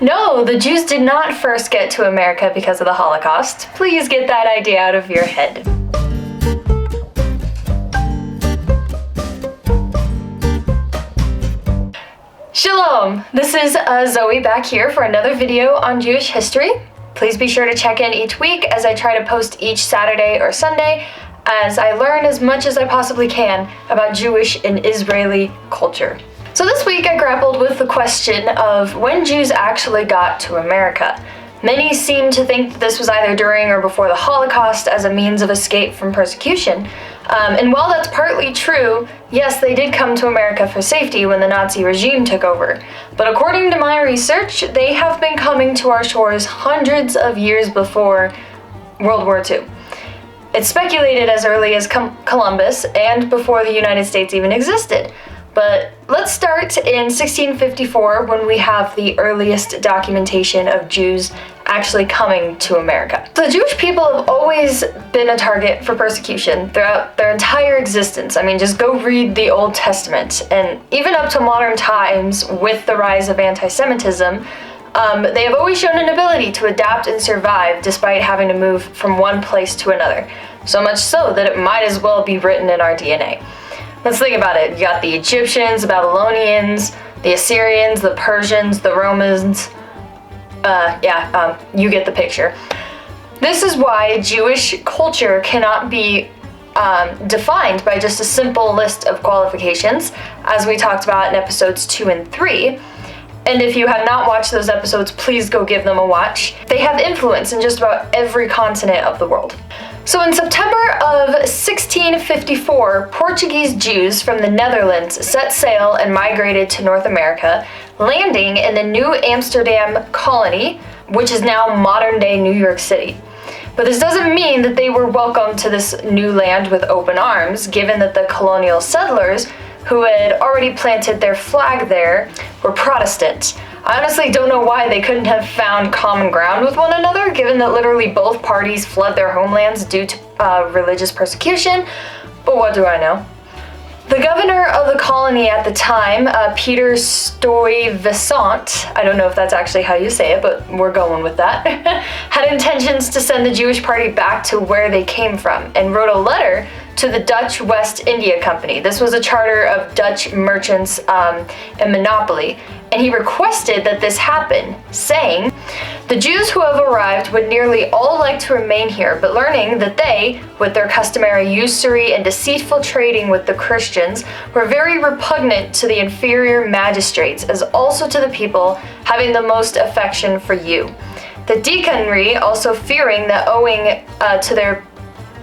No, the Jews did not first get to America because of the Holocaust. Please get that idea out of your head. Shalom! This is Zoe back here for another video on Jewish history. Please be sure to check in each week as I try to post each Saturday or Sunday as I learn as much as I possibly can about Jewish and Israeli culture. So this week I grappled with the question of when Jews actually got to America. Many seem to think that this was either during or before the Holocaust as a means of escape from persecution. And while that's partly true, yes, they did come to America for safety when the Nazi regime took over. But according to my research, they have been coming to our shores hundreds of years before World War II. It's speculated as early as Columbus and before the United States even existed. But let's start in 1654 when we have the earliest documentation of Jews actually coming to America. So the Jewish people have always been a target for persecution throughout their entire existence. I mean, just go read the Old Testament. And even up to modern times, with the rise of anti-Semitism, they have always shown an ability to adapt and survive despite having to move from one place to another. So much so that it might as well be written in our DNA. Let's think about it. You got the Egyptians, the Babylonians, the Assyrians, the Persians, the Romans. You get the picture. This is why Jewish culture cannot be defined by just a simple list of qualifications, as we talked about in episodes 2 and 3. And if you have not watched those episodes, please go give them a watch. They have influence in just about every continent of the world. So in September of 1654, Portuguese Jews from the Netherlands set sail and migrated to North America, landing in the New Amsterdam colony, which is now modern-day New York City. But this doesn't mean that they were welcomed to this new land with open arms, given that the colonial settlers who had already planted their flag there were Protestant. I honestly don't know why they couldn't have found common ground with one another, given that literally both parties fled their homelands due to religious persecution, but what do I know? The governor of the colony at the time, Peter Stuyvesant, I don't know if that's actually how you say it, but we're going with that, had intentions to send the Jewish party back to where they came from and wrote a letter to the Dutch West India Company. This was a charter of Dutch merchants and monopoly, and he requested that this happen, saying, "The Jews who have arrived would nearly all like to remain here, but learning that they, with their customary usury and deceitful trading with the Christians, were very repugnant to the inferior magistrates, as also to the people, having the most affection for you. The deaconry, also fearing that owing to their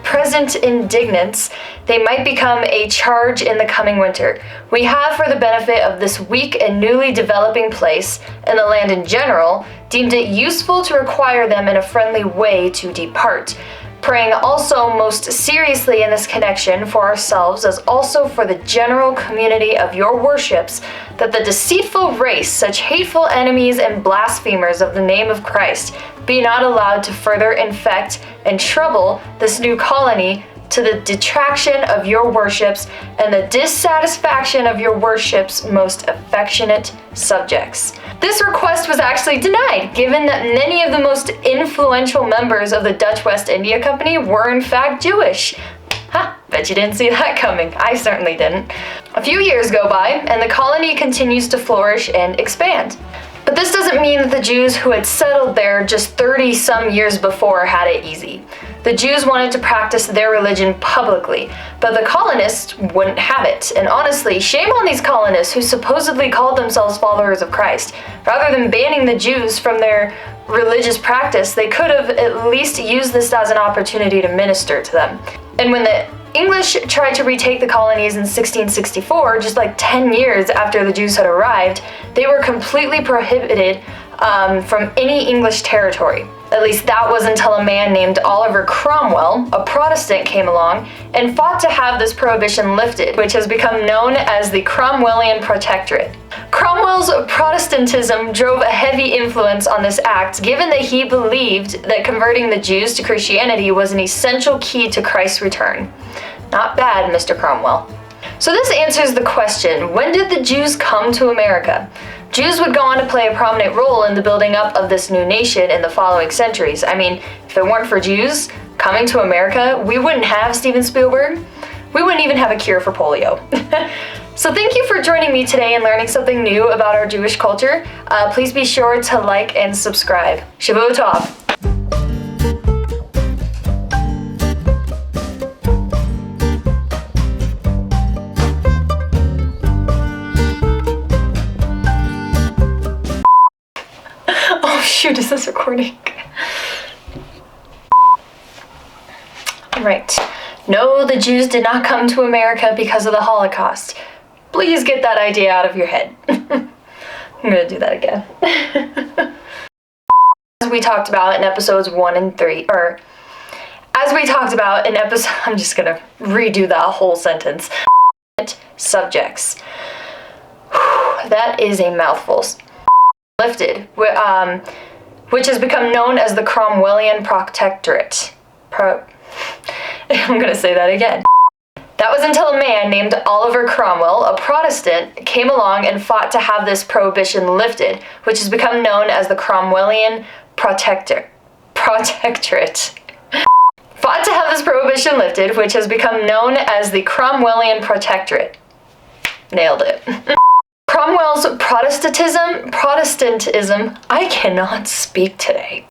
present indignance, they might become a charge in the coming winter. We have, for the benefit of this weak and newly developing place, and the land in general, deemed it useful to require them in a friendly way to depart, praying also most seriously in this connection for ourselves as also for the general community of your worships, that the deceitful race, such hateful enemies and blasphemers of the name of Christ, be not allowed to further infect and trouble this new colony, to the detraction of your worships and the dissatisfaction of your worship's most affectionate subjects." This request was actually denied, given that many of the most influential members of the Dutch West India Company were in fact Jewish. Ha! Bet you didn't see that coming. I certainly didn't. A few years go by, and the colony continues to flourish and expand. But this doesn't mean that the Jews who had settled there just 30-some years before had it easy. The Jews wanted to practice their religion publicly, but the colonists wouldn't have it. And honestly, shame on these colonists who supposedly called themselves followers of Christ. Rather than banning the Jews from their religious practice, they could have at least used this as an opportunity to minister to them. And when the English tried to retake the colonies in 1664, just like 10 years after the Jews had arrived, they were completely prohibited from any English territory. At least that was until a man named Oliver Cromwell, a Protestant, came along and fought to have this prohibition lifted, which has become known as the Cromwellian Protectorate. Cromwell's Protestantism drove a heavy influence on this act, given that he believed that converting the Jews to Christianity was an essential key to Christ's return. Not bad, Mr. Cromwell. So this answers the question, when did the Jews come to America? Jews would go on to play a prominent role in the building up of this new nation in the following centuries. I mean, if it weren't for Jews coming to America, we wouldn't have Steven Spielberg. We wouldn't even have a cure for polio. So thank you for joining me today and learning something new about our Jewish culture. Please be sure to like and subscribe. Shavua Tov. Oh shoot, is this recording? Right. No, the Jews did not come to America because of the Holocaust. Please get that idea out of your head. I'm gonna do that again. As we talked about in episodes 1 and 3, or as we talked about in episode, I'm just gonna redo that whole sentence. Subjects. That is a mouthful. Lifted, which has become known as the Cromwellian Protectorate. I'm gonna say that again. That was until a man named Oliver Cromwell, a Protestant, came along and fought to have this prohibition lifted, which has become known as the Cromwellian Protectorate. Fought to have this prohibition lifted, which has become known as the Cromwellian Protectorate. Nailed it. Cromwell's Protestantism, I cannot speak today.